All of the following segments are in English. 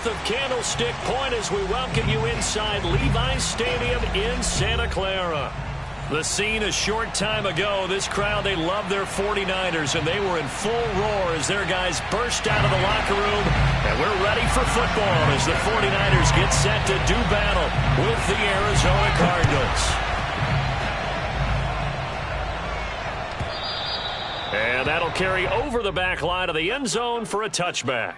south of Candlestick Point as we welcome you inside Levi's Stadium in Santa Clara. The scene a short time ago, this crowd, they love their 49ers, and they were in full roar as their guys burst out of the locker room. And we're ready for football as the 49ers get set to do battle with the Arizona Cardinals. And that'll carry over the back line of the end zone for a touchback.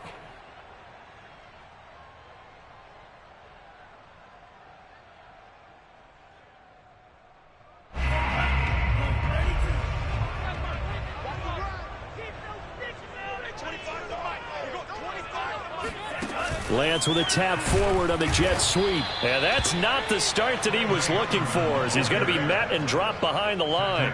Lance with a tap forward on the jet sweep. And that's not the start that he was looking for, as he's going to be met and dropped behind the line.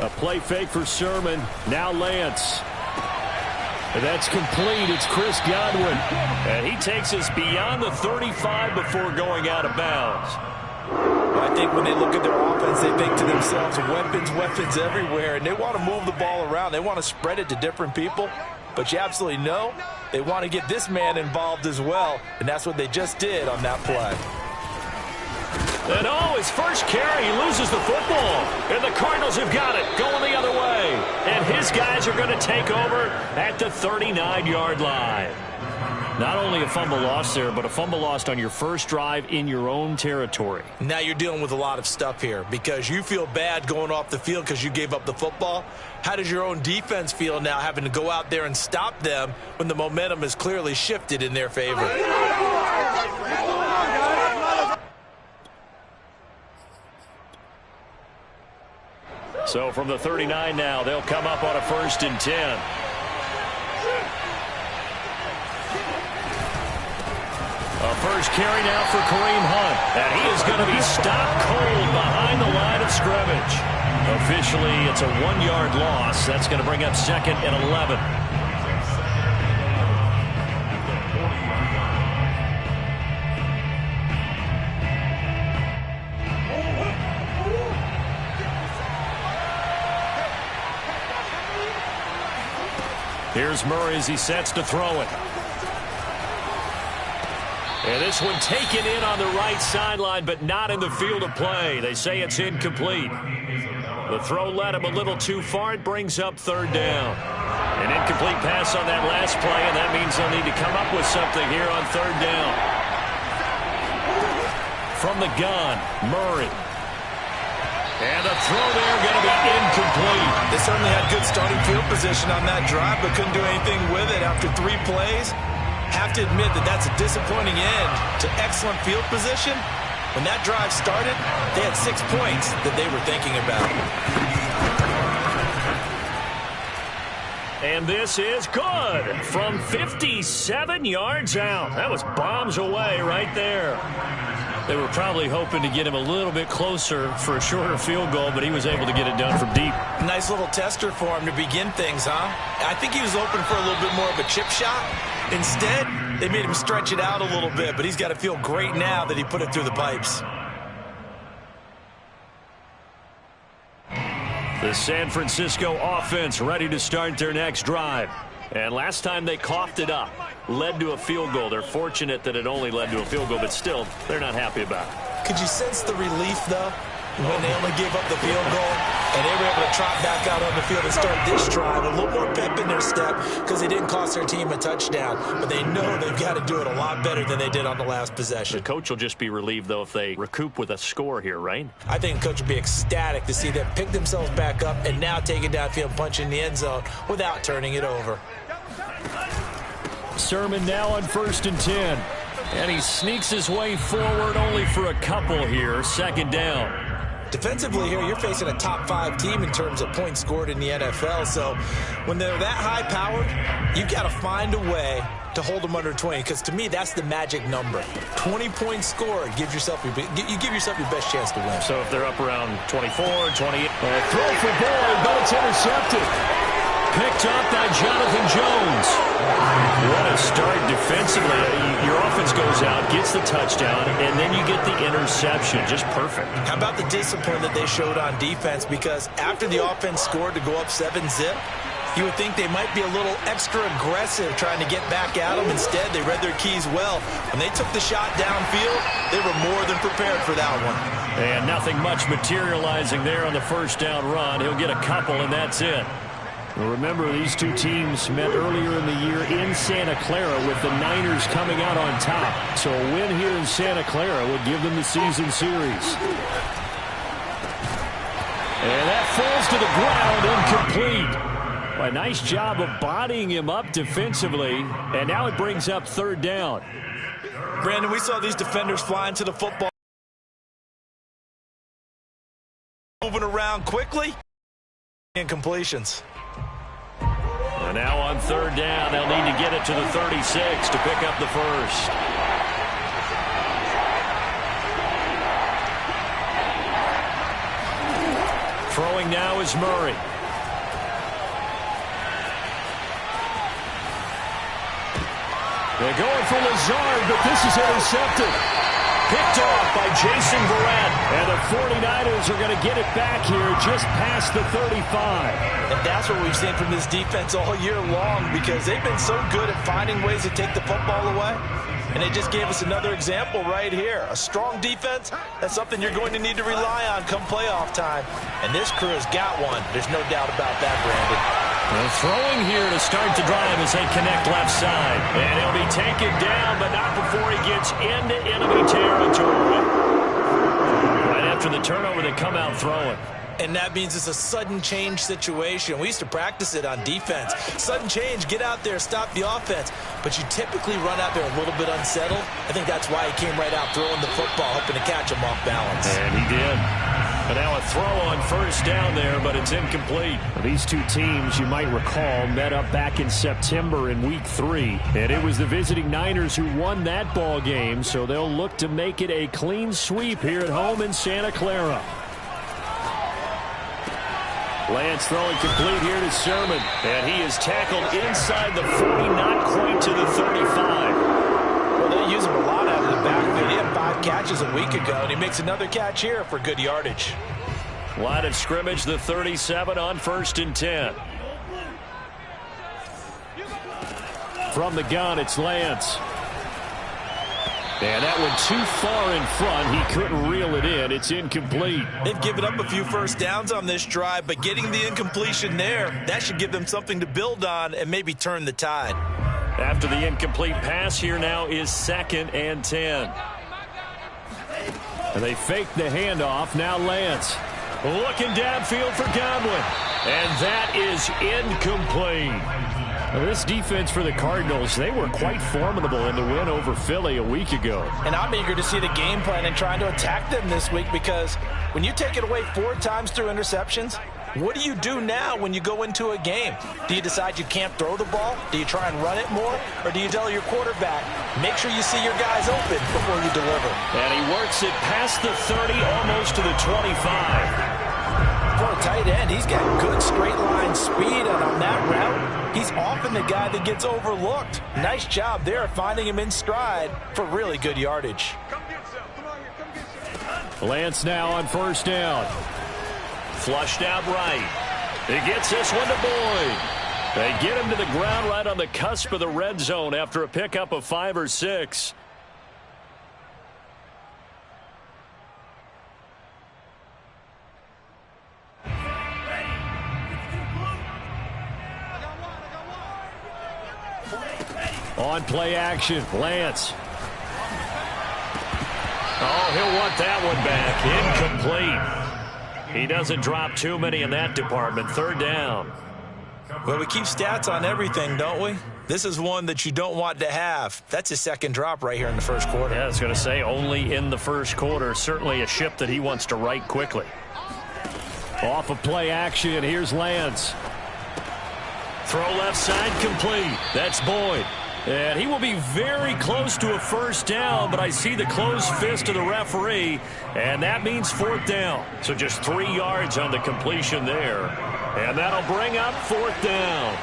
A play fake for Sermon. Now Lance. And that's complete. It's Chris Godwin. And he takes us beyond the 35 before going out of bounds. I think when they look at their offense, they think to themselves, weapons everywhere, and they want to move the ball around. They want to spread it to different people. But you absolutely know they want to get this man involved as well, and that's what they just did on that play. And his first carry, he loses the football. And the Cardinals have got it, going the other way. And his guys are going to take over at the 39-yard line. Not only a fumble loss there, but a fumble lost on your first drive in your own territory. Now you're dealing with a lot of stuff here because you feel bad going off the field because you gave up the football. How does your own defense feel now having to go out there and stop them when the momentum is clearly shifted in their favor? So from the 39 now, they'll come up on a 1st and 10. A first carry now for Kareem Hunt. And he is going to be stopped cold behind the line of scrimmage. Officially, it's a 1-yard loss. That's going to bring up 2nd and 11. Here's Murray as he sets to throw it. And this one taken in on the right sideline, but not in the field of play. They say it's incomplete. The throw led him a little too far. It brings up 3rd down. An incomplete pass on that last play, and that means they'll need to come up with something here on 3rd down. From the gun, Murray. And the throw there going to be incomplete. They certainly had good starting field position on that drive, but couldn't do anything with it after 3 plays. Have to admit that that's a disappointing end to excellent field position. When that drive started, they had 6 points that they were thinking about. And this is good from 57 yards out. That was bombs away right there. They were probably hoping to get him a little bit closer for a shorter field goal, but he was able to get it done from deep. Nice little tester for him to begin things, huh? I think he was open for a little bit more of a chip shot. Instead, they made him stretch it out a little bit, but he's got to feel great now that he put it through the pipes. The San Francisco offense ready to start their next drive. And last time they coughed it up, led to a field goal. They're fortunate that it only led to a field goal, but still, they're not happy about it. Could you sense the relief, though, when they only gave up the field goal and they were able to trot back out on the field and start this drive? A little more pep in their step because they didn't cost their team a touchdown, but they know they've got to do it a lot better than they did on the last possession. The coach will just be relieved, though, if they recoup with a score here, right? I think the coach will be ecstatic to see them pick themselves back up and now take it downfield and punch in the end zone without turning it over. Sermon now on 1st and 10. And he sneaks his way forward only for a couple here. 2nd down. Defensively here, you're facing a top 5 team in terms of points scored in the NFL. So when they're that high-powered, you've got to find a way to hold them under 20. Because to me, that's the magic number. 20 points scored, you give yourself your best chance to win. So if they're up around 24, 28. Throw for Boyd, but it's intercepted. Picked up by Jonathan Jones. What a start defensively. Your offense goes out, gets the touchdown, and then you get the interception. Just perfect. How about the discipline that they showed on defense? Because after the offense scored to go up 7-zip, you would think they might be a little extra aggressive trying to get back at them. Instead, they read their keys well. When they took the shot downfield, they were more than prepared for that one. And nothing much materializing there on the first down run. He'll get a couple, and that's it. Well, remember, these two teams met earlier in the year in Santa Clara with the Niners coming out on top. So a win here in Santa Clara would give them the season series. And that falls to the ground, incomplete. Well, a nice job of bodying him up defensively, and now it brings up third down. Brandon, we saw these defenders flying to the football. Moving around quickly. Incompletions. And now on third down, they'll need to get it to the 36 to pick up the first. Throwing now is Murray. They're going for Lazard, but this is intercepted. Picked off by Jason Verrett. And the 49ers are going to get it back here just past the 35. And that's what we've seen from this defense all year long, because they've been so good at finding ways to take the football away. And they just gave us another example right here. A strong defense, that's something you're going to need to rely on come playoff time. And this crew has got one. There's no doubt about that, Brandon. Well, throwing here to start the drive as they connect left side. And he'll be taken down, but not before he gets into enemy territory. Right after the turnover, they come out throwing. And that means it's a sudden change situation. We used to practice it on defense. Sudden change, get out there, stop the offense. But you typically run out there a little bit unsettled. I think that's why he came right out throwing the football, hoping to catch him off balance. And he did. But now a throw on first down there, but it's incomplete. These two teams, you might recall, met up back in September in Week 3. And it was the visiting Niners who won that ball game, so they'll look to make it a clean sweep here at home in Santa Clara. Lance throwing complete here to Sermon. And he is tackled inside the 40, not quite to the 35. Well, they use him a lot out of the backfield. He had 5 catches a week ago, and he makes another catch here for good yardage. Line of scrimmage, the 37 on 1st and 10. From the gun, it's Lance. And that one too far in front. He couldn't reel it in. It's incomplete. They've given up a few first downs on this drive, but getting the incompletion there, that should give them something to build on and maybe turn the tide. After the incomplete pass, here now is 2nd and 10. And they fake the handoff. Now Lance looking downfield for Godwin. And that is incomplete. Now, this defense for the Cardinals, they were quite formidable in the win over Philly a week ago. And I'm eager to see the game plan and trying to attack them this week, because when you take it away 4 times through interceptions, what do you do now when you go into a game? Do you decide you can't throw the ball? Do you try and run it more? Or do you tell your quarterback, make sure you see your guys open before you deliver? And he works it past the 30, almost to the 25. For a tight end, he's got good straight line speed, and on that route, he's often the guy that gets overlooked. Nice job there finding him in stride for really good yardage. Lance now on first down. Flushed out right. He gets this one to Boyd. They get him to the ground right on the cusp of the red zone after a pickup of 5 or 6. On play action, Lance. Oh, he'll want that one back. Incomplete. He doesn't drop too many in that department. 3rd down. Well, we keep stats on everything, don't we? This is one that you don't want to have. That's his 2nd drop right here in the 1st quarter. Yeah, I was going to say only in the 1st quarter. Certainly a ship that he wants to right quickly. Off of play action, here's Lance. Throw left side complete. That's Boyd. And he will be very close to a 1st down, but I see the closed fist of the referee, and that means 4th down. So just 3 yards on the completion there. And that'll bring up 4th down.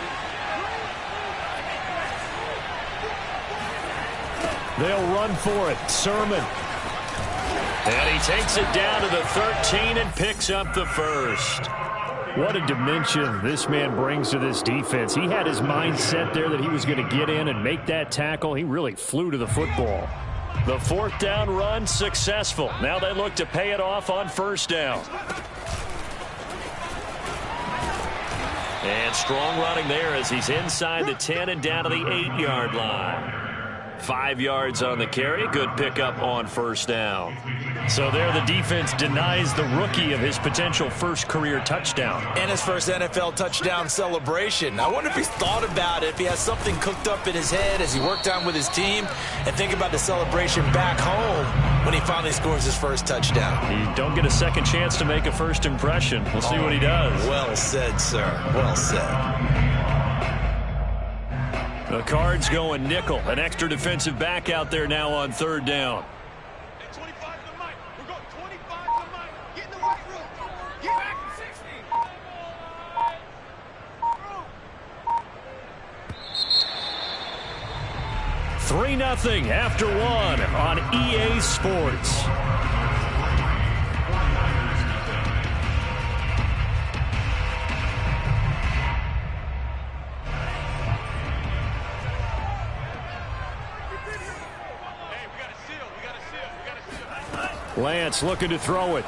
They'll run for it. Sermon. And he takes it down to the 13 and picks up the first. What a dimension this man brings to this defense. He had his mind set there that he was going to get in and make that tackle. He really flew to the football. The 4th down run successful. Now they look to pay it off on 1st down. And strong running there as he's inside the 10 and down to the 8-yard line. 5 yards on the carry. Good pickup on 1st down. So there the defense denies the rookie of his potential first career touchdown. And his first NFL touchdown celebration. I wonder if he's thought about it, if he has something cooked up in his head as he worked on with his team, and think about the celebration back home when he finally scores his first touchdown. You don't get a second chance to make a first impression. We'll see what he does. Well said, sir. Well said. The Cards going nickel. An extra defensive back out there now on 3rd down. Hey, 25 to the mic. We're going 25 to the mic. Get in the right room. Get back to 60. 3-0 after 1 on EA Sports. Lance looking to throw it.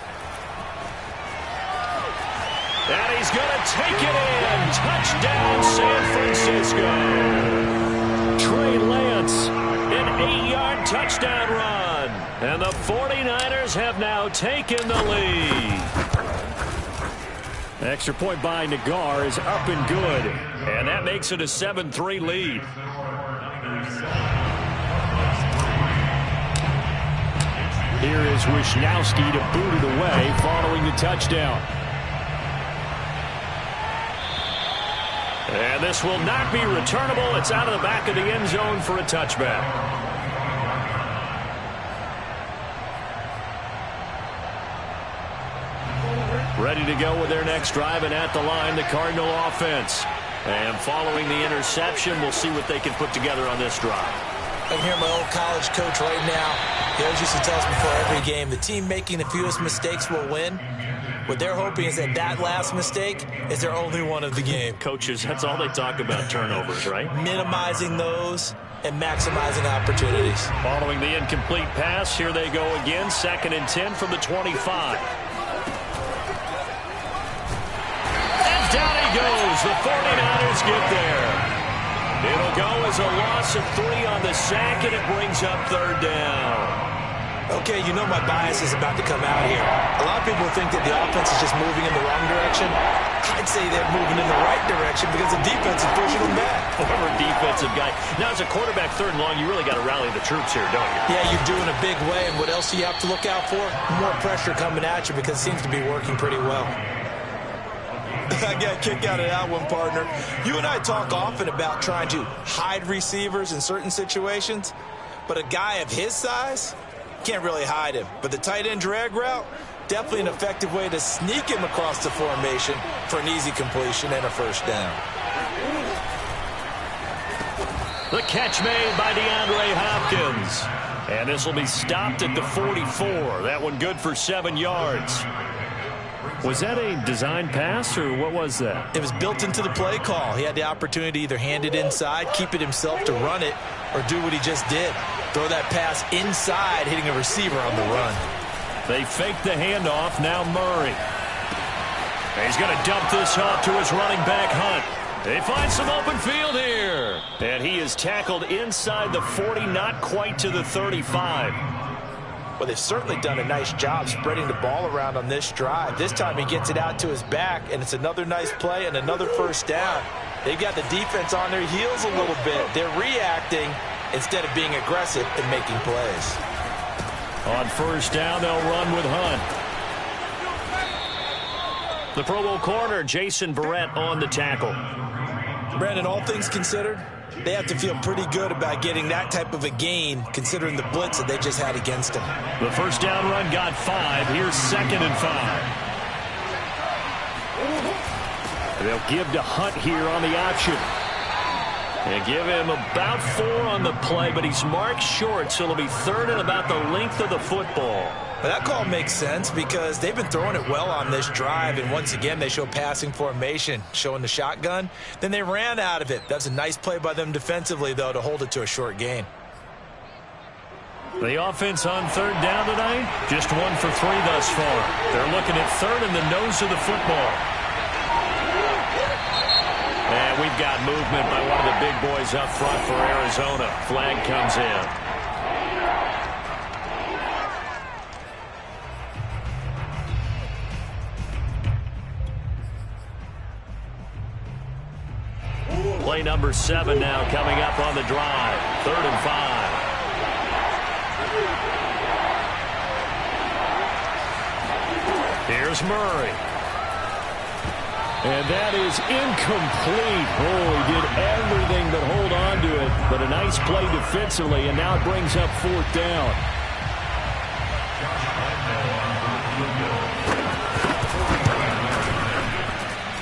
And he's going to take it in. Touchdown, San Francisco. Trey Lance, an 8-yard touchdown run. And the 49ers have now taken the lead. Extra point by Nagar is up and good. And that makes it a 7-3 lead. Here is Wishnowski to boot it away following the touchdown. And this will not be returnable. It's out of the back of the end zone for a touchback. Ready to go with their next drive, and at the line, the Cardinal offense. And following the interception, we'll see what they can put together on this drive. I can hear my old college coach right now. He always used to tell us before every game, the team making the fewest mistakes will win. What they're hoping is that that last mistake is their only one of the game. Coaches, that's all they talk about, turnovers, right? Minimizing those and maximizing opportunities. Following the incomplete pass, here they go again. 2nd and 10 from the 25. And down he goes. The 49ers get there. It'll go as a loss of 3 on the sack, and it brings up 3rd down. Okay, you know my bias is about to come out here. A lot of people think that the offense is just moving in the wrong direction. I'd say they're moving in the right direction because the defense is pushing them back. Former defensive guy. Now, as a quarterback 3rd and long, you really got to rally the troops here, don't you? Yeah, you're doing a big way, and what else do you have to look out for? More pressure coming at you because it seems to be working pretty well. I got a kick out of that one, partner. You and I talk often about trying to hide receivers in certain situations, but a guy of his size can't really hide him. But the tight end drag route, definitely an effective way to sneak him across the formation for an easy completion and a 1st down. The catch made by DeAndre Hopkins. And this will be stopped at the 44. That one good for 7 yards. Was that a design pass, or what was that? It was built into the play call. He had the opportunity to either hand it inside, keep it himself to run it, or do what he just did. Throw that pass inside, hitting a receiver on the run. They fake the handoff. Now Murray. He's going to dump this off to his running back, Hunt. They find some open field here. And he is tackled inside the 40, not quite to the 35. Well, they've certainly done a nice job spreading the ball around on this drive. This time he gets it out to his back, and it's another nice play and another 1st down. They've got the defense on their heels a little bit. They're reacting instead of being aggressive and making plays. On 1st down, they'll run with Hunt. The Pro Bowl corner, Jason Verrett, on the tackle. Brandon, all things considered, they have to feel pretty good about getting that type of a gain, considering the blitz that they just had against them. The 1st down run got 5. Here's 2nd and 5. They'll give to Hunt here on the option. And give him about 4 on the play, but he's marked short, so it'll be 3rd and about the length of the football. Well, that call makes sense because they've been throwing it well on this drive, and once again they show passing formation, showing the shotgun. Then they ran out of it. That's a nice play by them defensively, though, to hold it to a short gain. The offense on 3rd down tonight, just 1 for 3 thus far. They're looking at 3rd in the nose of the football. And we've got movement by one of the big boys up front for Arizona. Flag comes in. Play number 7 now coming up on the drive. 3rd and 5. Here's Murray. And that is incomplete. Oh, he did everything but hold on to it. But a nice play defensively, and now it brings up 4th down.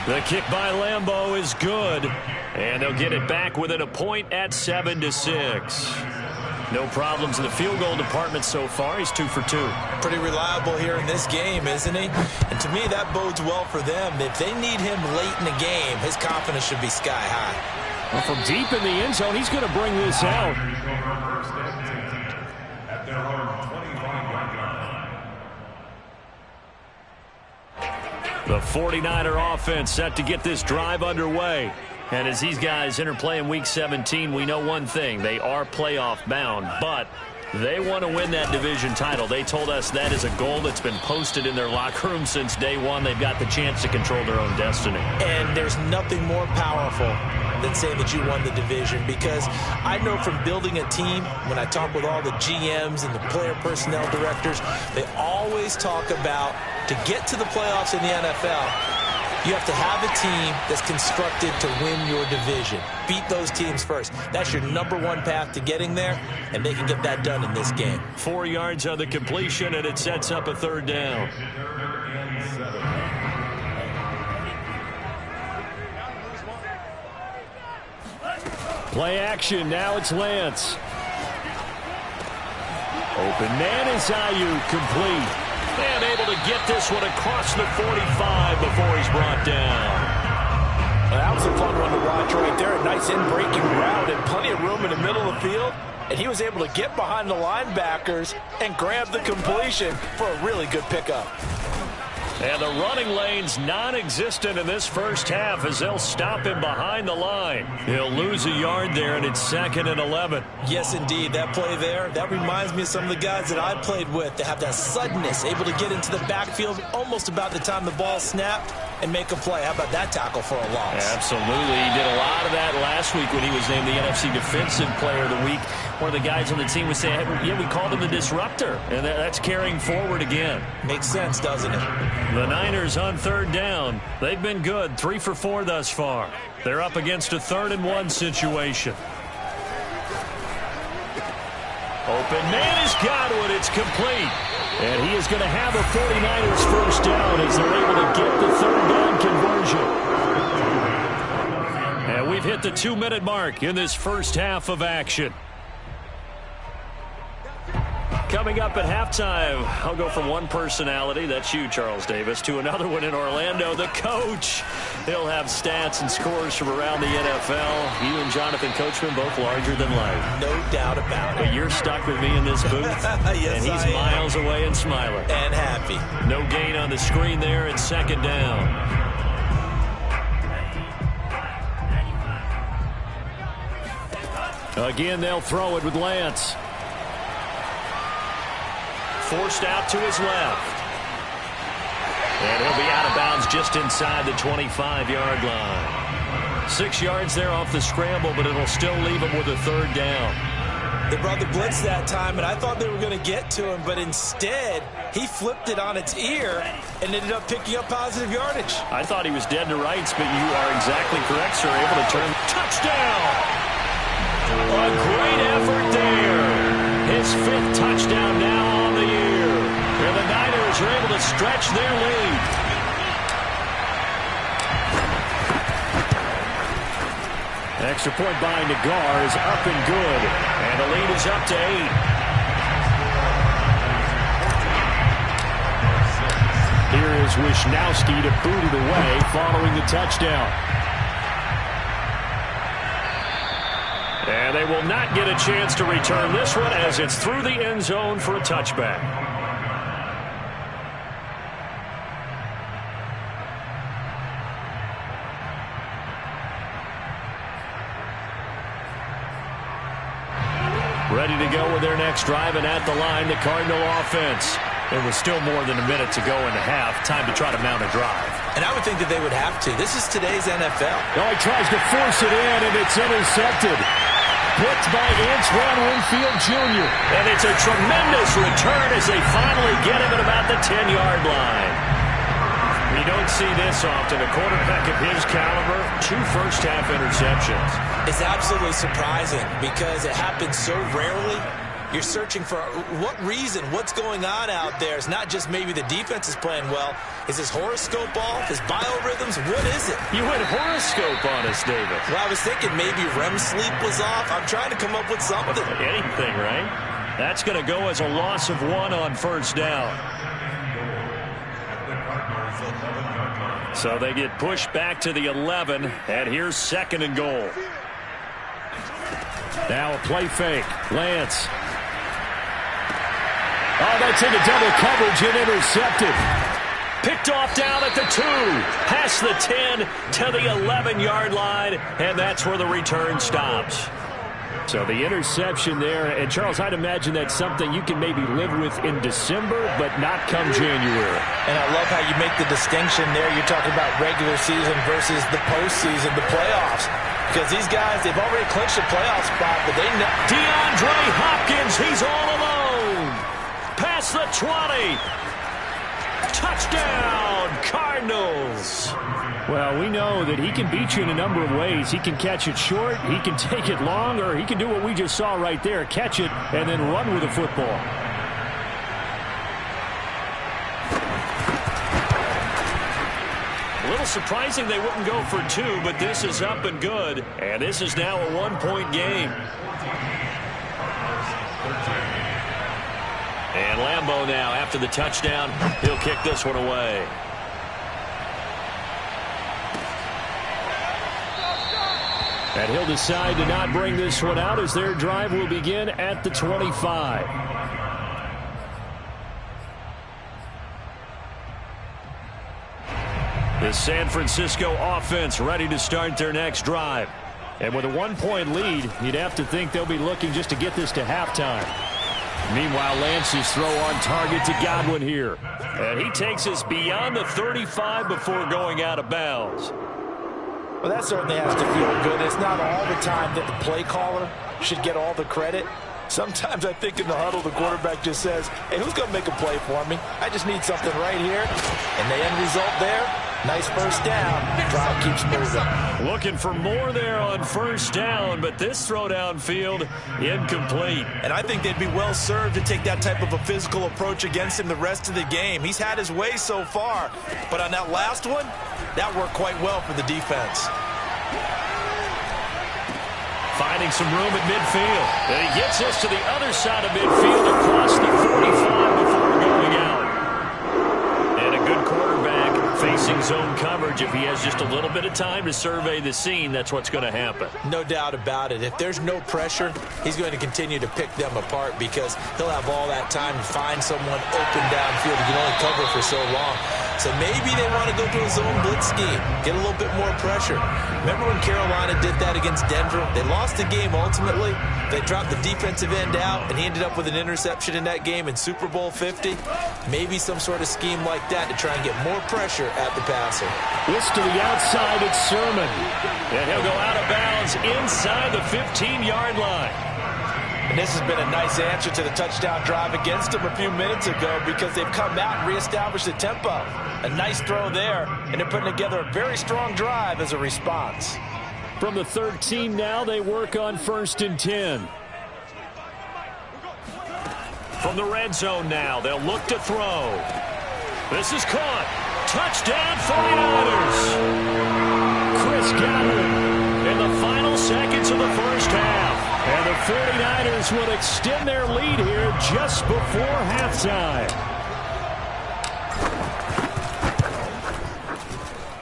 The kick by Lambeau is good. And they'll get it back within a point at 7-6. No problems in the field goal department so far. He's 2 for 2. Pretty reliable here in this game, isn't he? And to me, that bodes well for them. If they need him late in the game, his confidence should be sky high. Well, from deep in the end zone, he's going to bring this out. The 49er offense set to get this drive underway. And as these guys interplay in Week 17, we know one thing. They are playoff bound, but they want to win that division title. They told us that is a goal that's been posted in their locker room since day one. They've got the chance to control their own destiny. And there's nothing more powerful than saying that you won the division, because I know from building a team, when I talk with all the GMs and the player personnel directors, they always talk about to get to the playoffs in the NFL, you have to have a team that's constructed to win your division. Beat those teams first. That's your #1 path to getting there, and they can get that done in this game. 4 yards on the completion, and it sets up a 3rd down. Play action. Now it's Lance. Open man is Ayuk, complete. And able to get this one across the 45 before he's brought down. Well, that was a fun one to watch right there. A nice in-breaking route and plenty of room in the middle of the field. And he was able to get behind the linebackers and grab the completion for a really good pickup. And the running lane's non-existent in this first half as they'll stop him behind the line. He'll lose a yard there, and it's 2nd and 11. Yes, indeed. That play there, that reminds me of some of the guys that I played with that have that suddenness, able to get into the backfield almost about the time the ball snapped and make a play. How about that tackle for a loss? Absolutely. He did a lot of that last week when he was named the NFC Defensive Player of the Week. One of the guys on the team was saying, yeah, we called him the disruptor, and that's carrying forward again. Makes sense, doesn't it? The Niners on 3rd down. They've been good, 3 for 4 thus far. They're up against a 3rd and 1 situation. Open man is Godwin. It's complete. And he is going to have a 49ers first down as they're able to get the 3rd down conversion. And we've hit the 2-minute mark in this first half of action. Coming up at halftime, I'll go from one personality, that's you, Charles Davis, to another one in Orlando, the coach. He'll have stats and scores from around the NFL. You and Jonathan Coachman, both larger than life. No doubt about it. But you're stuck with me in this booth, yes, and he's miles away and smiling. And happy. No gain on the screen there, it's 2nd down. Again, they'll throw it with Lance. Forced out to his left. And he'll be out of bounds just inside the 25-yard line. 6 yards there off the scramble, but it'll still leave him with a 3rd down. They brought the blitz that time, and I thought they were going to get to him, but instead, he flipped it on its ear and ended up picking up positive yardage. I thought he was dead to rights, but you are exactly correct, sir. Able to turn. Touchdown! A great effort there. His 5th touchdown now on the year. And the Niners are able to stretch their lead. Extra point by Nagar is up and good. And the lead is up to 8. Here is Wisnowski to boot it away following the touchdown. And they will not get a chance to return this one as it's through the end zone for a touchback. Ready to go with their next drive, and at the line, the Cardinal offense. There was still more than a minute to go in the half. Time to try to mount a drive. And I would think that they would have to. This is today's NFL. Oh, he tries to force it in, and it's intercepted. Picked by Antoine Winfield Jr. And it's a tremendous return as they finally get him at about the 10-yard line. We don't see this often. A quarterback of his caliber, 2 first-half interceptions. It's absolutely surprising because it happens so rarely. You're searching for what reason, what's going on out there. It's not just maybe the defense is playing well. Is his horoscope off? His biorhythms? What is it? You went horoscope on us, David. Well, I was thinking maybe REM sleep was off. I'm trying to come up with something. Anything, right? That's going to go as a loss of 1 on first down. So they get pushed back to the 11, and here's 2nd and goal. Now a play fake. Lance. Oh, that's into double coverage and intercepted. Picked off down at the 2. Past the 10 to the 11-yard line, and that's where the return stops. So the interception there, and Charles, I'd imagine that's something you can maybe live with in December, but not come January. And I love how you make the distinction there. You're talking about regular season versus the postseason, the playoffs. Because these guys, they've already clinched a playoff spot, but they know. DeAndre Hopkins, he's all alone. Past the 20. Touchdown, Cardinals. Well, we know that he can beat you in a number of ways. He can catch it short, he can take it long, or he can do what we just saw right there, catch it and then run with the football. A little surprising they wouldn't go for 2, but this is up and good. And this is now a 1-point game. And Lambeau now, after the touchdown, he'll kick this one away. And he'll decide to not bring this one out as their drive will begin at the 25. The San Francisco offense ready to start their next drive. And with a 1-point lead, you'd have to think they'll be looking just to get this to halftime. Meanwhile, Lance's throw on target to Godwin here. And he takes us beyond the 35 before going out of bounds. Well, that certainly has to feel good. It's not all the time that the play caller should get all the credit. Sometimes I think in the huddle, the quarterback just says, hey, who's going to make a play for me? I just need something right here. And the end result there, nice first down. Drive keeps moving. Looking for more there on first down, but this throw downfield incomplete. And I think they'd be well served to take that type of a physical approach against him the rest of the game. He's had his way so far, but on that last one, that worked quite well for the defense. Finding some room at midfield. And he gets us to the other side of midfield across the 45 before going out. And a good quarterback facing zone coverage. If he has just a little bit of time to survey the scene, that's what's going to happen. No doubt about it. If there's no pressure, he's going to continue to pick them apart because he'll have all that time to find someone open downfield. He can only cover for so long. So maybe they want to go to a zone blitz scheme, get a little bit more pressure. Remember when Carolina did that against Denver? They lost the game ultimately. They dropped the defensive end out, and he ended up with an interception in that game in Super Bowl 50. Maybe some sort of scheme like that to try and get more pressure at the passer. This to the outside, it's Sermon. And he'll go out of bounds inside the 15-yard line. And this has been a nice answer to the touchdown drive against them a few minutes ago because they've come out and reestablished the tempo. A nice throw there, and they're putting together a very strong drive as a response. From the 13 now, they work on 1st and 10. From the red zone now, they'll look to throw. This is caught. Touchdown 49ers. Chris Godwin. And in the final seconds of the first half. And the 49ers will extend their lead here just before halftime.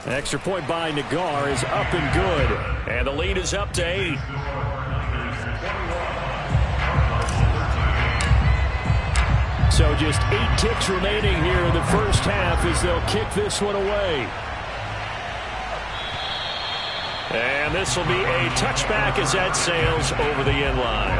Extra point by Nagar is up and good. And the lead is up to 8. So just 8 ticks remaining here in the first half as they'll kick this one away. And this will be a touchback as that sails over the end line.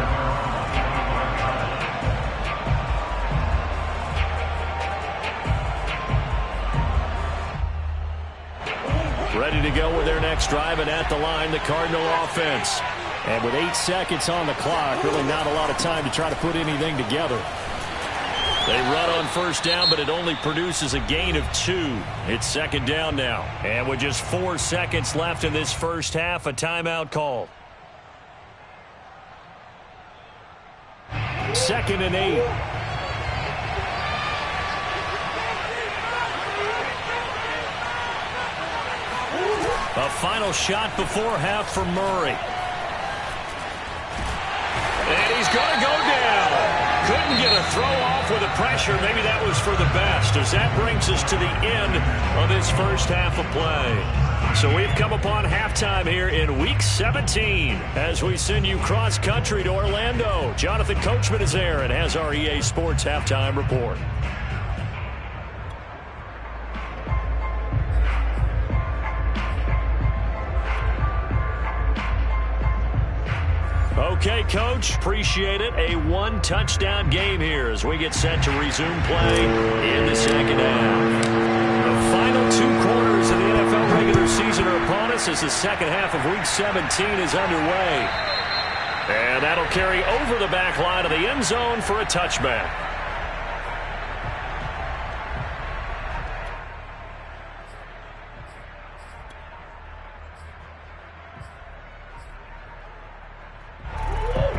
Ready to go with their next drive, and at the line, the Cardinal offense. And with 8 seconds on the clock, really not a lot of time to try to put anything together. They run on first down, but it only produces a gain of 2. It's second down now. And with just 4 seconds left in this first half, a timeout called. 2nd and 8. A final shot before half for Murray. And he's going to go down. Couldn't get a throw off with the pressure. Maybe that was for the best, as that brings us to the end of this first half of play. So we've come upon halftime here in Week 17 as we send you cross-country to Orlando. Jonathan Coachman is there and has our EA Sports halftime report. Okay, Coach, appreciate it. A 1-touchdown game here as we get set to resume play in the second half. The final 2 quarters of the NFL regular season are upon us as the second half of Week 17 is underway. And that'll carry over the back line of the end zone for a touchback.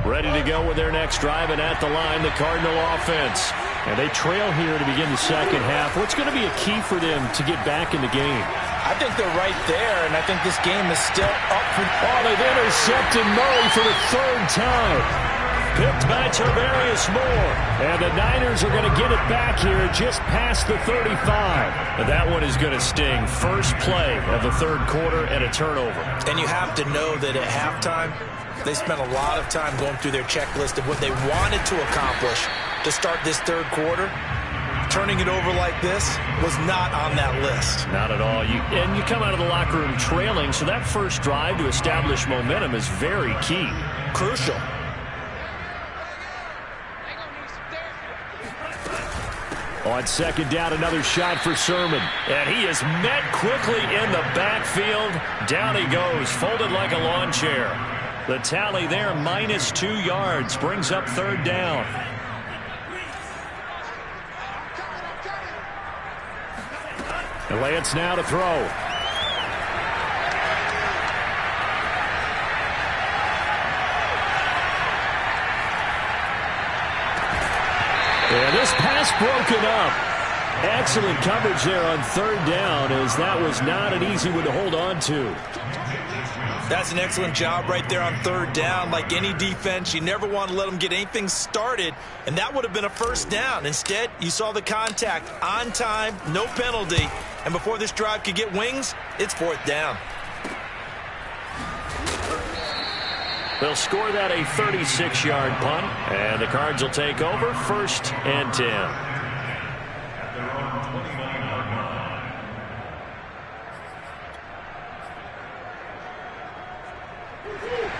Ready to go with their next drive, and at the line, the Cardinal offense. And they trail here to begin the second half. What's going to be a key for them to get back in the game? I think they're right there, and I think this game is still up for... Oh, they've intercepted Murray for the 3rd time. Picked by Tarvarius Moore. And the Niners are going to get it back here just past the 35. And that one is going to sting. First play of the 3rd quarter and a turnover. And you have to know that at halftime, they spent a lot of time going through their checklist of what they wanted to accomplish to start this 3rd quarter. Turning it over like this was not on that list. Not at all. And you come out of the locker room trailing, so that first drive to establish momentum is very key. Crucial. On second down, another shot for Sermon. And he is met quickly in the backfield. Down he goes, folded like a lawn chair. The tally there, -2 yards, brings up 3rd down. And Lance now to throw. And this pass broken up. Excellent coverage there on 3rd down, as that was not an easy one to hold on to. That's an excellent job right there on 3rd down. Like any defense, you never want to let them get anything started, and that would have been a 1st down. Instead, you saw the contact on time, no penalty, and before this drive could get wings, it's 4th down. They'll score that a 36-yard punt, and the Cards will take over 1st and 10.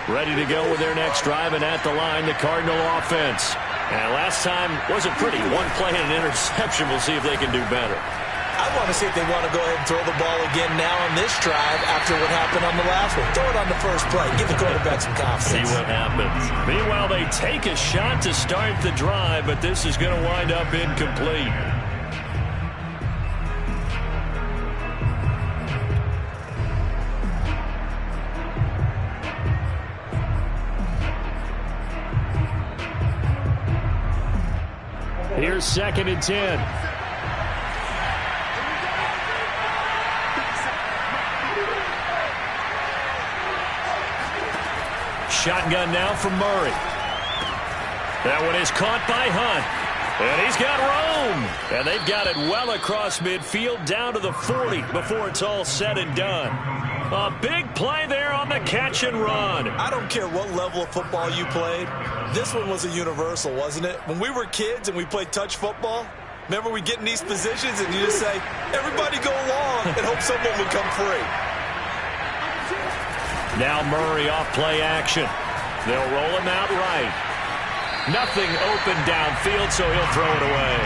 Ready to go with their next drive, and at the line, the Cardinal offense. And last time wasn't pretty. 1 play and an interception. We'll see if they can do better. I want to see if they want to go ahead and throw the ball again now on this drive after what happened on the last one. Throw it on the first play. Give the quarterback some confidence. See what happens. Meanwhile, they take a shot to start the drive, but this is going to wind up incomplete. Here's 2nd and 10. shotgun now from Murray. That one is caught by Hunt. And he's got room. And they've got it well across midfield down to the 40 before it's all said and done. A big play there on the catch and run. I don't care what level of football you played. This one was a universal, wasn't it? When we were kids and we played touch football, remember we get in these positions and you just say, everybody go along and hope someone would come free. Now Murray off play action. They'll roll him out right. Nothing open downfield, so he'll throw it away.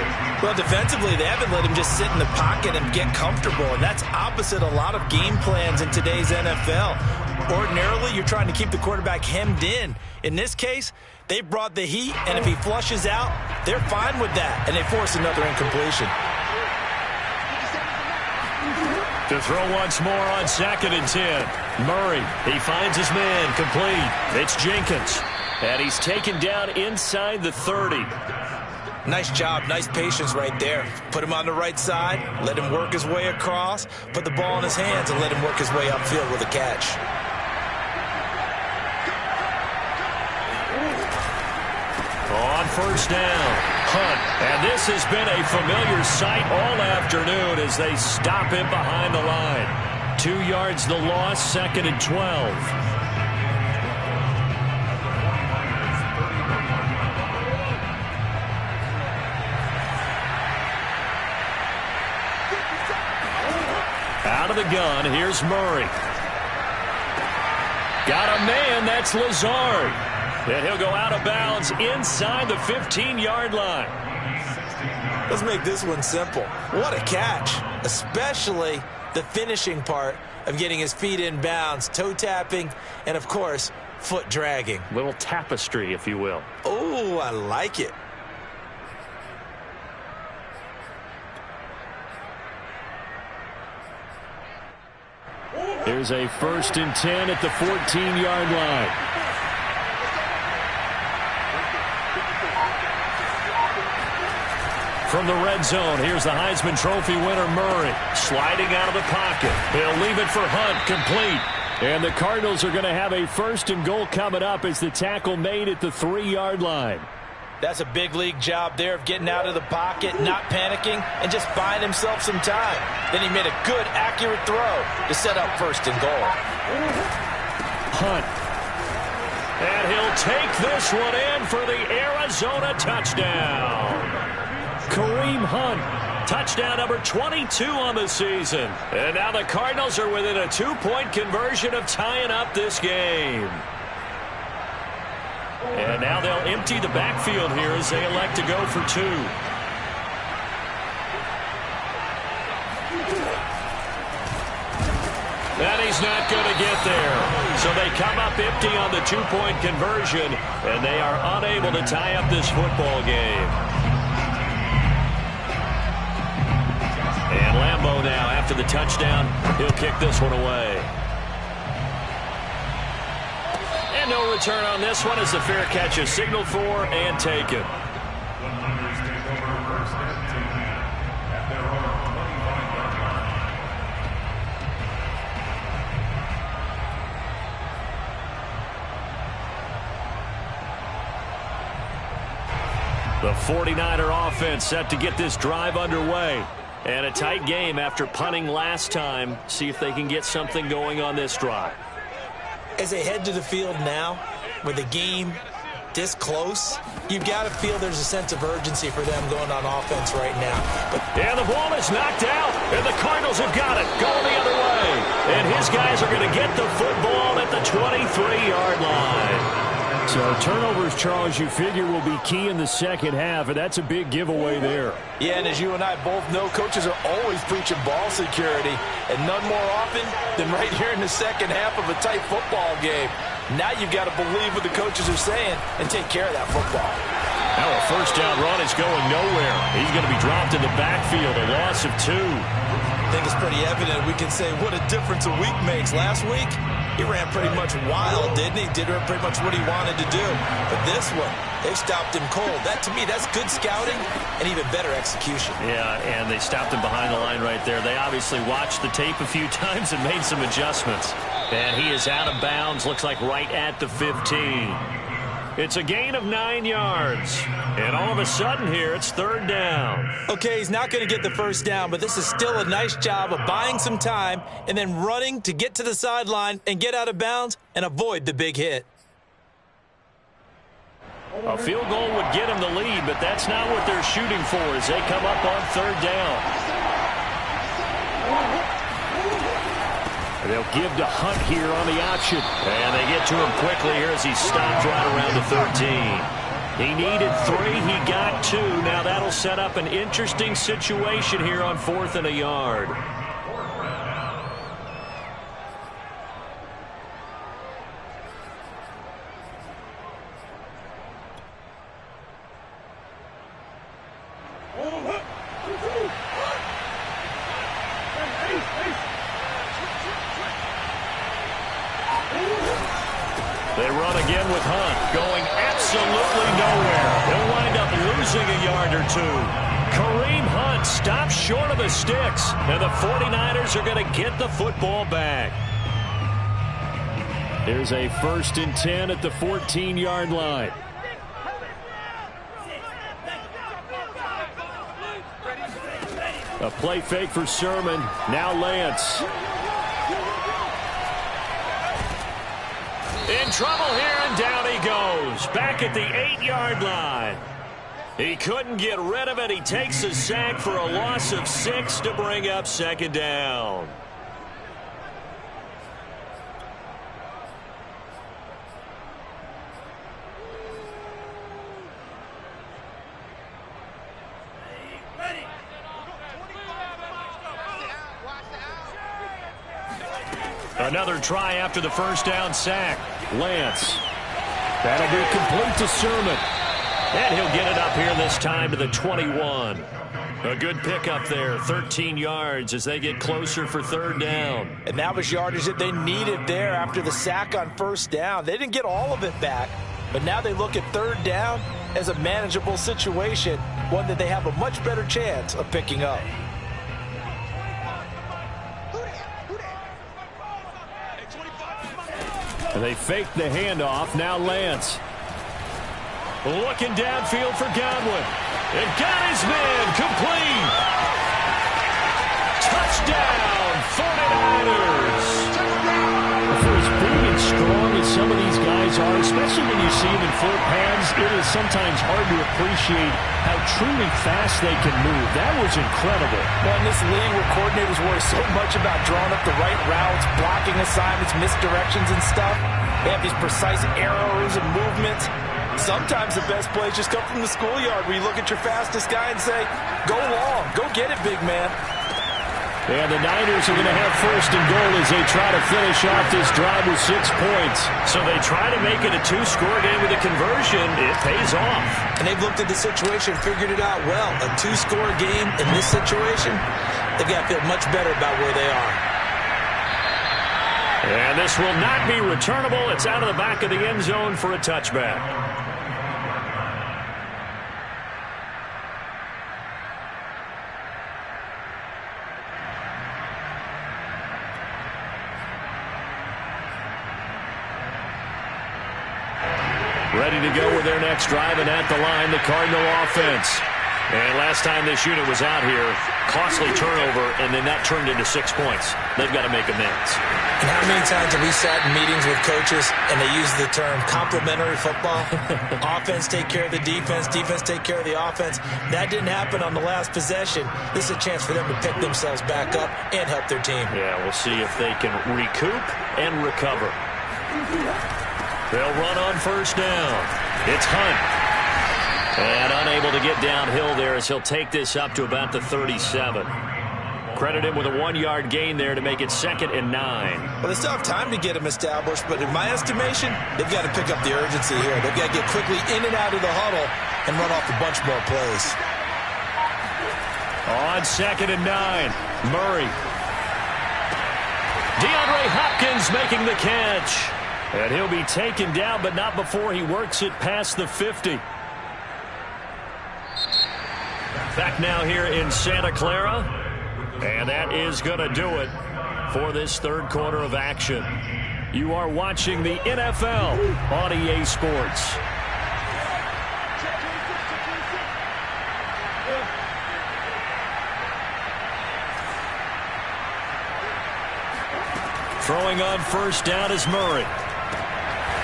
Well, defensively, they haven't let him just sit in the pocket and get comfortable, and that's opposite a lot of game plans in today's NFL. Ordinarily, you're trying to keep the quarterback hemmed in. In this case, they brought the heat, and if he flushes out, they're fine with that, and they force another incompletion. To throw once more on 2nd and 10. Murray, he finds his man, complete. It's Jenkins. And he's taken down inside the 30. Nice job, nice patience right there. Put him on the right side, let him work his way across, put the ball in his hands, and let him work his way upfield with a catch. On 1st down, Hunt. And this has been a familiar sight all afternoon as they stop him behind the line. 2 yards the loss, 2nd and 12. Out of the gun, here's Murray. Got a man, that's Lazard. And he'll go out of bounds inside the 15-yard line. Let's make this one simple. What a catch, especially the finishing part of getting his feet in bounds, toe tapping, and, of course, foot dragging. Little tapestry, if you will. Oh, I like it. Here's a 1st and 10 at the 14-yard line. From the red zone, here's the Heisman Trophy winner, Murray, sliding out of the pocket. He'll leave it for Hunt, complete. And the Cardinals are going to have a 1st and goal coming up as the tackle made at the 3-yard line. That's a big league job there of getting out of the pocket, not panicking, and just buying himself some time. Then he made a good, accurate throw to set up 1st and goal. Hunt. And he'll take this one in for the Arizona touchdown. Kareem Hunt, touchdown number 22 on the season. And now the Cardinals are within a 2-point conversion of tying up this game. And now they'll empty the backfield here as they elect to go for 2. And he's not going to get there. So they come up empty on the 2-point conversion, and they are unable to tie up this football game. And Lambeau now, after the touchdown, he'll kick this one away. And no return on this one as the fair catch is signaled for and taken. The 49er offense set to get this drive underway. And a tight game after punting last time. See if they can get something going on this drive. As they head to the field now, with the game this close, you've got to feel there's a sense of urgency for them going on offense right now. And the ball is knocked out, and the Cardinals have got it, going the other way. And his guys are going to get the football at the 23-yard line. So turnovers, Charles, you figure will be key in the second half, and that's a big giveaway there. Yeah, and as you and I both know, coaches are always preaching ball security, and none more often than right here in the second half of a tight football game. Now you've got to believe what the coaches are saying and take care of that football. Now a 1st down run is going nowhere. He's going to be dropped in the backfield, a loss of 2. I think it's pretty evident we can say what a difference a week makes. Last week, He ran pretty much wild, didn't he? Did pretty much what he wanted to do. But this one, they stopped him cold. That, to me, that's good scouting and even better execution. Yeah, and they stopped him behind the line right there. They obviously watched the tape a few times and made some adjustments. And he is out of bounds, looks like right at the 15. It's a gain of 9 yards. And all of a sudden here, it's third down. Okay, he's not going to get the first down, but this is still a nice job of buying some time and then running to get to the sideline and get out of bounds and avoid the big hit. A field goal would get him the lead, but that's not what they're shooting for as they come up on third down. They'll give to Hunt here on the option. And they get to him quickly here as he stopped right around the 13. He needed 3. He got 2. Now that'll set up an interesting situation here on 4th and a yard. They run again with Hunt, going absolutely nowhere. He'll wind up losing a yard or 2. Kareem Hunt stops short of the sticks, and the 49ers are going to get the football back. There's a 1st and 10 at the 14-yard line. A play fake for Sermon. Now Lance. In trouble here, and down he goes. Back at the 8-yard line. He couldn't get rid of it. He takes a sack for a loss of 6 to bring up 2nd down. Another try after the first down sack. Lance. That'll be complete to Sermon. And he'll get it up here this time to the 21. A good pickup there. 13 yards as they get closer for third down. And that was yardage that they needed there after the sack on first down. They didn't get all of it back, but now they look at third down as a manageable situation, one that they have a much better chance of picking up. They fake the handoff. Now Lance. Looking downfield for Godwin. And got his man complete. Touchdown, 49ers. For as big and strong as some of these guys are, especially when you see them in full pads, it is sometimes hard to appreciate how truly fast they can move. That was incredible. Well, in this league where coordinators worry so much about drawing up the right routes, blocking assignments, misdirections and stuff, they have these precise arrows and movements. Sometimes the best plays just come from the schoolyard where you look at your fastest guy and say, go long, go get it, big man. And the Niners are going to have 1st and goal as they try to finish off this drive with 6 points. So they try to make it a 2-score game with a conversion. It pays off. And they've looked at the situation, figured it out well. A 2-score game in this situation, they've got to feel much better about where they are. And this will not be returnable. It's out of the back of the end zone for a touchback. Ready to go with their next drive, and at the line, the Cardinal offense. And last time this unit was out here, costly turnover, and then that turned into 6 points. They've got to make amends. And how many times have we sat in meetings with coaches and they use the term complementary football? Offense take care of the defense, defense take care of the offense. That didn't happen on the last possession. This is a chance for them to pick themselves back up and help their team. Yeah, we'll see if they can recoup and recover. They'll run on first down. It's Hunt. And unable to get downhill there as he'll take this up to about the 37. Credit him with a 1-yard gain there to make it 2nd and 9. Well, they still have time to get him established, but in my estimation, they've got to pick up the urgency here. They've got to get quickly in and out of the huddle and run off a bunch more plays. On 2nd and 9, Murray. DeAndre Hopkins making the catch. And he'll be taken down, but not before he works it past the 50. Back now here in Santa Clara. And that is going to do it for this third quarter of action. You are watching the NFL on EA Sports. Throwing on first down is Murray.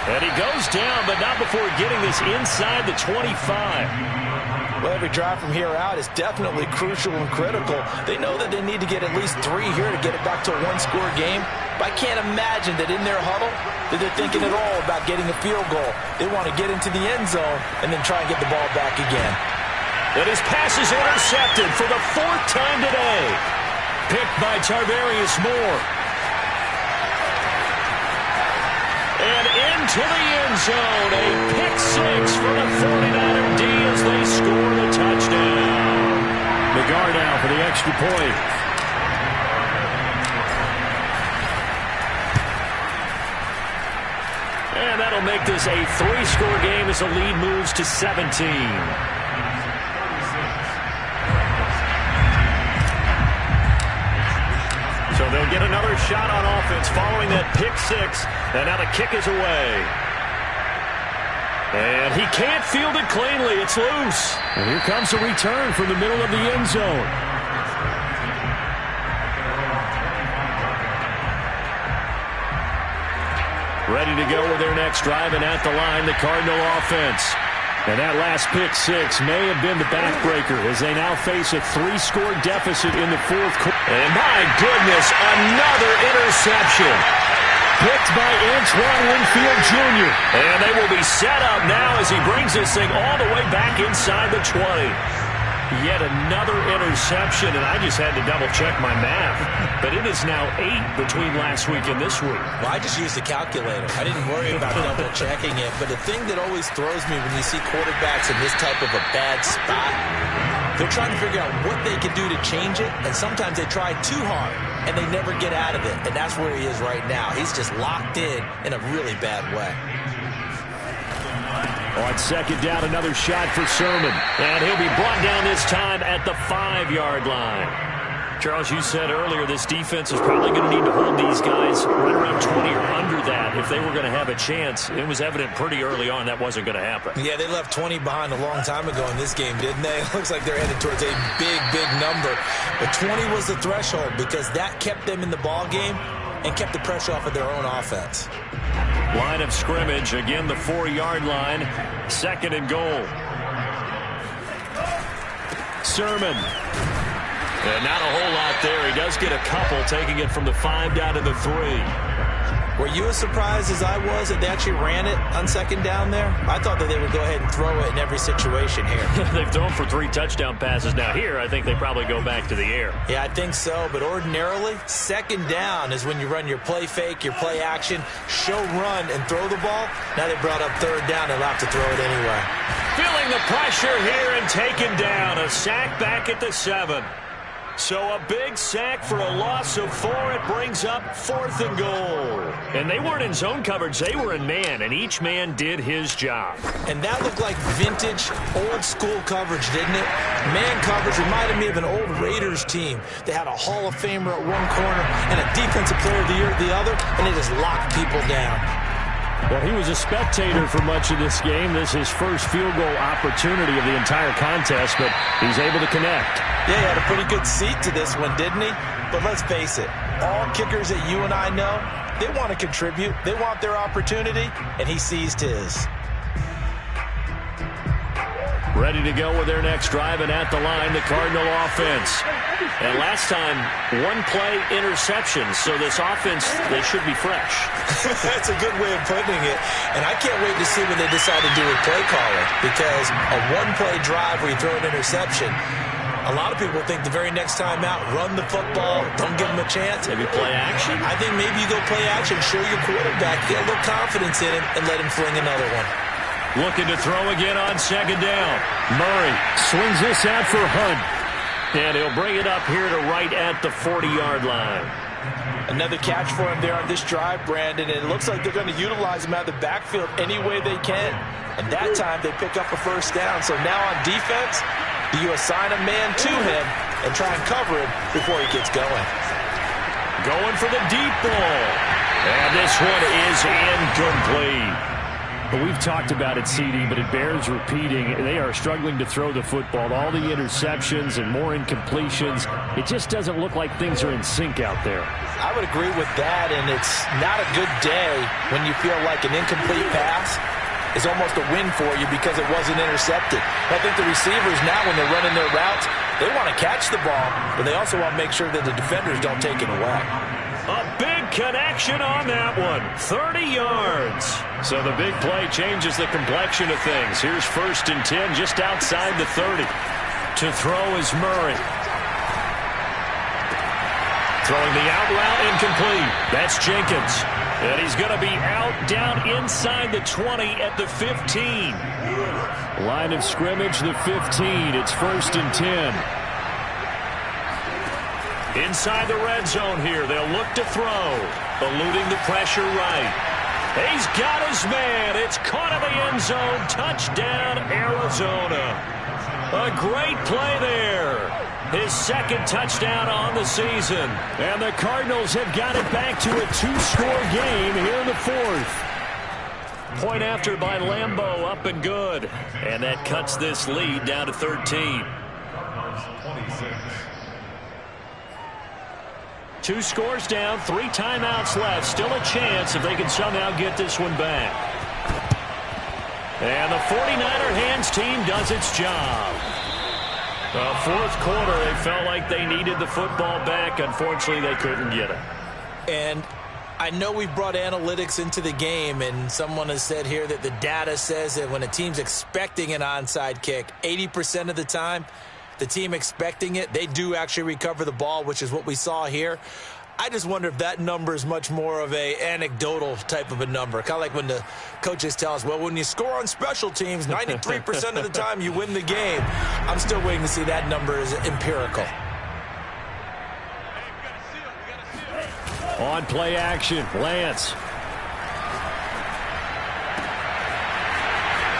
And he goes down, but not before getting this inside the 25. Well, every drive from here out is definitely crucial and critical. They know that they need to get at least 3 here to get it back to a one-score game. But I can't imagine that in their huddle that they're thinking at all about getting a field goal. They want to get into the end zone and then try and get the ball back again. And his pass is intercepted for the 4th time today. Picked by Tarvarius Moore. And into the end zone, a pick 6 for the 49er D as they score the touchdown. The guard out for the extra point. And that'll make this a 3-score game as the lead moves to 17. So they'll get another shot on offense following that pick 6. And now the kick is away. And he can't field it cleanly. It's loose. And here comes a return from the middle of the end zone. Ready to go with their next drive, and at the line, the Cardinal offense. And that last pick 6 may have been the backbreaker as they now face a 3-score deficit in the 4th quarter. And my goodness, another interception. Picked by Antoine Winfield Jr. And they will be set up now as he brings this thing all the way back inside the 20. Yet another interception, and I just had to double-check my math. But it is now 8 between last week and this week. Well, I just used a calculator. I didn't worry about double-checking it. But the thing that always throws me when you see quarterbacks in this type of a bad spot, they're trying to figure out what they can do to change it, and sometimes they try too hard, and they never get out of it. And that's where he is right now. He's just locked in a really bad way. On second down, another shot for Sermon. And he'll be brought down this time at the 5-yard line. Charles, you said earlier this defense is probably going to need to hold these guys right around 20 or under that if they were going to have a chance. It was evident pretty early on that wasn't going to happen. Yeah, they left 20 behind a long time ago in this game, didn't they? It looks like they're headed towards a big, big number. But 20 was the threshold because that kept them in the ball game and kept the pressure off of their own offense. Line of scrimmage, again the 4-yard line, 2nd and goal. Sermon. And not a whole lot there. He does get a couple, taking it from the 5 down to the 3. Were you as surprised as I was that they actually ran it on 2nd down there? I thought that they would go ahead and throw it in every situation here. They've thrown for 3 touchdown passes. Now here, I think they probably go back to the air. Yeah, I think so. But ordinarily, 2nd down is when you run your play fake, your play action, show run, and throw the ball. Now they brought up 3rd down. They'll have to throw it anyway. Feeling the pressure here and taken down. A sack back at the 7. So a big sack for a loss of 4. It brings up 4th and goal. And they weren't in zone coverage. They were in man, and each man did his job. And that looked like vintage, old-school coverage, didn't it? Man coverage reminded me of an old Raiders team. They had a Hall of Famer at one corner and a Defensive Player of the Year at the other, and they just locked people down. Well, he was a spectator for much of this game. This is his first field goal opportunity of the entire contest, but he's able to connect. Yeah, he had a pretty good seat to this one, didn't he? But let's face it, all kickers that you and I know, they want to contribute. They want their opportunity, and he seized his. Ready to go with their next drive, and at the line, the Cardinal offense. And last time, 1-play interception, so this offense, they should be fresh. That's a good way of putting it. And I can't wait to see what they decide to do with play calling, because a 1-play drive where you throw an interception, a lot of people think the very next time out, run the football, don't give them a chance. Maybe play action? I think maybe you go play action, show your quarterback, get a little confidence in him, and let him fling another one. Looking to throw again on 2nd down. Murray swings this out for Hunt. And he'll bring it up here to right at the 40-yard line. Another catch for him there on this drive, Brandon, and it looks like they're going to utilize him out of the backfield any way they can. And that time they pick up a first down. So now on defense, do you assign a man to him and try and cover him before he gets going? Going for the deep ball. And this one is incomplete. But we've talked about it, CD, but it bears repeating. They are struggling to throw the football. All the interceptions and more incompletions. It just doesn't look like things are in sync out there. I would agree with that, and it's not a good day when you feel like an incomplete pass is almost a win for you because it wasn't intercepted. I think the receivers now, when they're running their routes, they want to catch the ball, but they also want to make sure that the defenders don't take it away. A big connection on that one. 30 yards. So the big play changes the complexion of things. Here's 1st and 10 just outside the 30. To throw is Murray. Throwing the out route incomplete. That's Jenkins. And he's going to be out down inside the 20 at the 15. Line of scrimmage, the 15. It's 1st and 10. Inside the red zone here. They'll look to throw. Eluding the pressure right. He's got his man. It's caught in the end zone. Touchdown, Arizona. A great play there. His 2nd touchdown on the season. And the Cardinals have got it back to a 2-score game here in the 4th. Point after by Lambeau, up and good. And that cuts this lead down to 13. 2 scores down, 3 timeouts left. Still a chance if they can somehow get this one back. And the 49er hands team does its job. The 4th quarter, they felt like they needed the football back. Unfortunately, they couldn't get it. And I know we brought analytics into the game, and someone has said here that the data says that when a team's expecting an onside kick, 80% of the time, the team expecting it, they do actually recover the ball, which is what we saw here. I just wonder if that number is much more of a anecdotal type of a number. Kind of like when the coaches tell us, well, when you score on special teams, 93% of the time you win the game. I'm still waiting to see that number is empirical. On play action, Lance.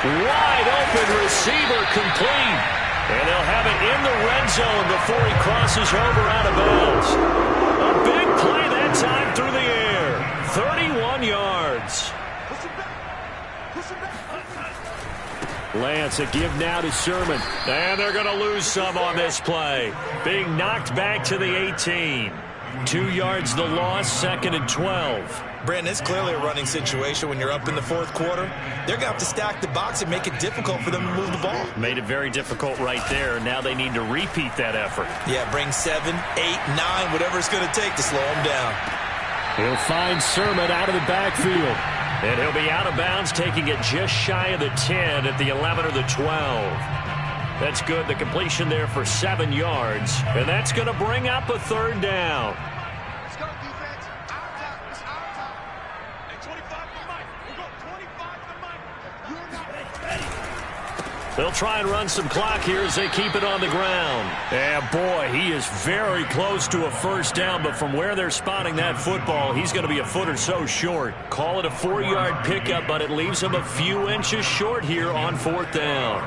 Wide open receiver complete. And they'll have it in the red zone before he crosses over out of bounds. A big play that time through the air. 31 yards. Lance, a give now to Sermon. And they're going to lose some on this play. Being knocked back to the 18. 2 yards the loss, 2nd and 12. Brandon, it's clearly a running situation when you're up in the 4th quarter. They're going to have to stack the box and make it difficult for them to move the ball. Made it very difficult right there. Now they need to repeat that effort. Yeah, bring 7, 8, 9, whatever it's going to take to slow them down. He'll find Sermon out of the backfield. And he'll be out of bounds, taking it just shy of the 10 at the 11 or the 12. That's good. The completion there for 7 yards. And that's going to bring up a 3rd down. Let's go, defense. Our time. It's our time. Hey, 25 to Mike. We'll go 25 to Mike. You're not ready. They'll try and run some clock here as they keep it on the ground. And boy, he is very close to a 1st down, but from where they're spotting that football, he's going to be a foot or so short. Call it a 4-yard pickup, but it leaves him a few inches short here on 4th down.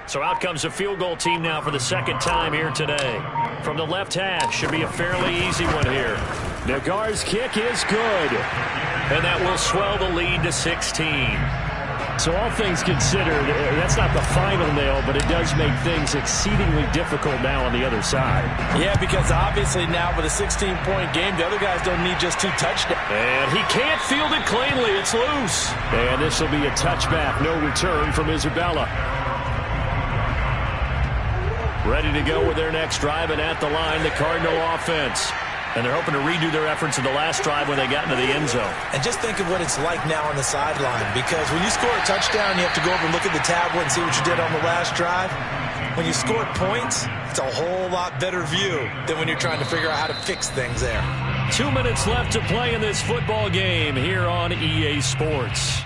So out comes a field goal team now for the 2nd time here today. From the left hash, should be a fairly easy one here. Nagar's kick is good. And that will swell the lead to 16. So all things considered, that's not the final nail, but it does make things exceedingly difficult now on the other side. Yeah, because obviously now with a 16-point game, the other guys don't need just 2 touchdowns. And he can't field it cleanly. It's loose. And this will be a touchback. No return from Isabella. Ready to go with their next drive, and at the line, the Cardinal offense. And they're hoping to redo their efforts in the last drive when they got into the end zone. And just think of what it's like now on the sideline, because when you score a touchdown, you have to go over and look at the tablet and see what you did on the last drive. When you score points, it's a whole lot better view than when you're trying to figure out how to fix things there. 2 minutes left to play in this football game here on EA Sports.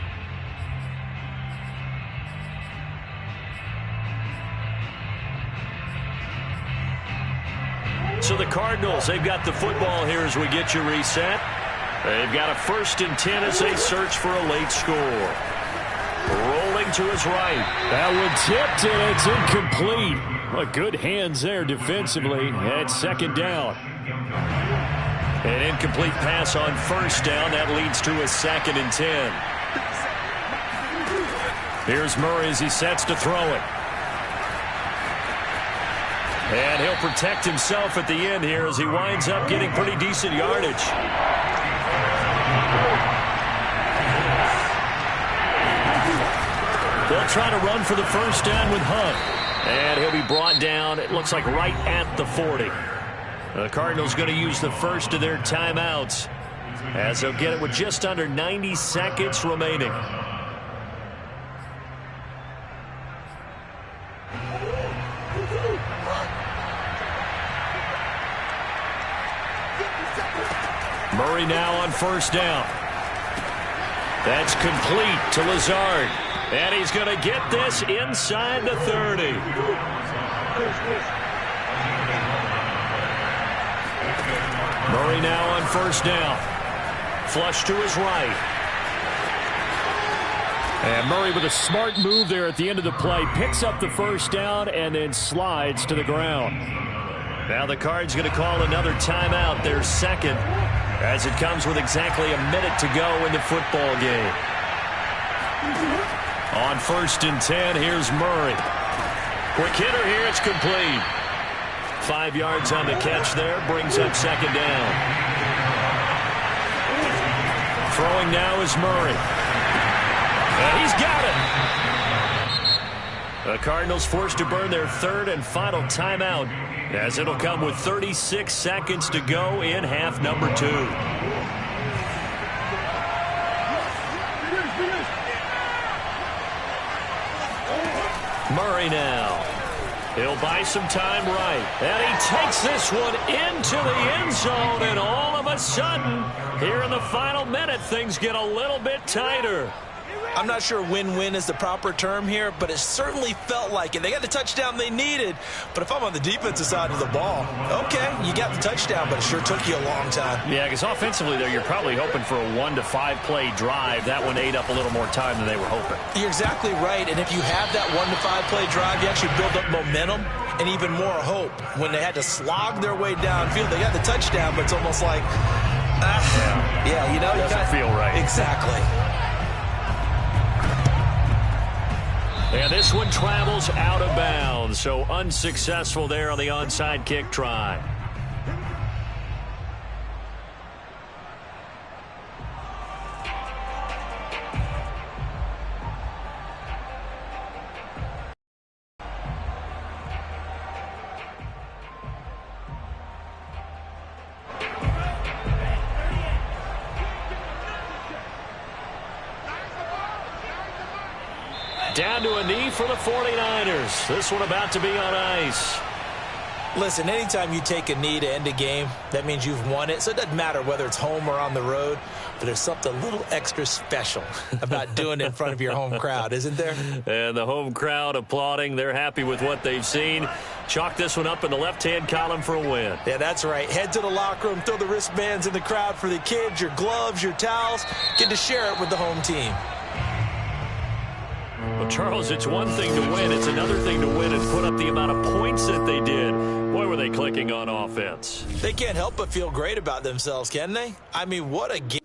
So the Cardinals, they've got the football here as we get you reset. They've got a 1st and 10 as they search for a late score. Rolling to his right. That one tipped, and it's incomplete. Well, good hands there defensively. And 2nd down. An incomplete pass on 1st down. That leads to a 2nd and 10. Here's Murray as he sets to throw it. And he'll protect himself at the end here as he winds up getting pretty decent yardage. They'll try to run for the 1st down with Hunt. And he'll be brought down, it looks like right at the 40. The Cardinals going to use the first of their timeouts as they'll get it with just under 90 seconds remaining. Murray now on 1st down. That's complete to Lazard. And he's going to get this inside the 30. Murray now on 1st down. Flush to his right. And Murray with a smart move there at the end of the play. Picks up the 1st down and then slides to the ground. Now the Cards going to call another timeout, their 2nd, as it comes with exactly a minute to go in the football game. On 1st and 10, here's Murray. Quick hitter here, it's complete. 5 yards on the catch there, brings up 2nd down. Throwing now is Murray. And he's got it. The Cardinals forced to burn their 3rd and final timeout, as it'll come with 36 seconds to go in half number 2. Murray now. He'll buy some time right. And he takes this one into the end zone. And all of a sudden, here in the final minute, things get a little bit tighter. I'm not sure win-win is the proper term here, but it certainly felt like it. They got the touchdown they needed, but if I'm on the defensive side of the ball, okay, you got the touchdown, but it sure took you a long time. Yeah, because offensively there, you're probably hoping for a 1 to 5 play drive. That one ate up a little more time than they were hoping. You're exactly right, and if you have that 1 to 5 play drive, you actually build up momentum and even more hope. When they had to slog their way downfield, they got the touchdown, but it's almost like, yeah, you know, it doesn't feel right. Exactly. And this one travels out of bounds, so unsuccessful there on the onside kick try. Down to a knee for the 49ers. This one about to be on ice. Listen, anytime you take a knee to end a game, that means you've won it. So it doesn't matter whether it's home or on the road, but there's something a little extra special about doing it in front of your home crowd, isn't there? And the home crowd applauding. They're happy with what they've seen. Chalk this one up in the left-hand column for a win. Yeah, that's right. Head to the locker room, throw the wristbands in the crowd for the kids, your gloves, your towels. Get to share it with the home team. Well, Charles, it's one thing to win. It's another thing to win and put up the amount of points that they did. Boy, were they clicking on offense. They can't help but feel great about themselves, can they? I mean, what a game.